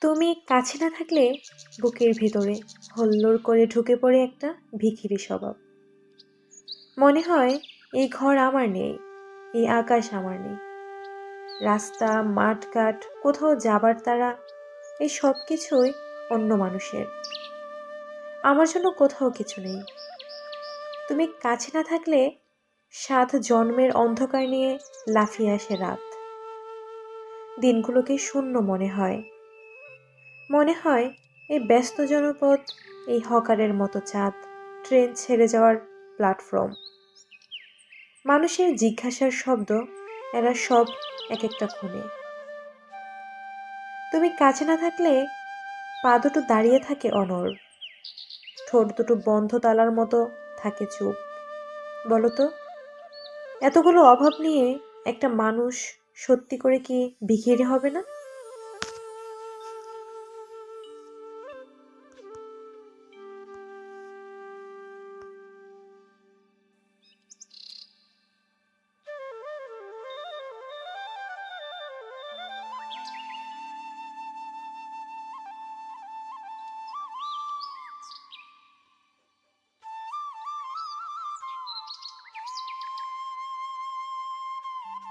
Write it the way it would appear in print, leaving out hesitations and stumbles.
তুমি কাছে না থাকলে বুকের ভিতরে হল্লোড় করে ঢুকে পড়ে একটা ভিখিরি স্বভাব। মনে হয় এই ঘর আমার নেই, এই আকাশ আমার নেই। রাস্তা, মাঠঘাট, কোথাও যাবার তারা, এই সব কিছুই অন্য মানুষের। আমার জন্য কোথাও কিছু নেই। তুমি কাছে না থাকলে 7 জন্মের অন্ধকার নিয়ে লাফিয়ে আসে রাত। দিনগুলোকে শূন্য মনে হয়। মনে হয় এই ব্যস্ত জনপদ, এই হকারের মতো চাঁদ, ট্রেন ছেড়ে যাওয়ার প্ল্যাটফর্ম, মানুষের জিজ্ঞাসার শব্দ, এরা সব এক একটা খুনে। তুমি কাছে না থাকলে পা দুটো দাঁড়িয়ে থাকে অনড়, ঠোঁট দুটো বন্ধ তালার মতো থাকে চুপ। বলো তো, এতগুলো অভাব নিয়ে একটা মানুষ সত্যি করে কি ভিখিরি হবে না?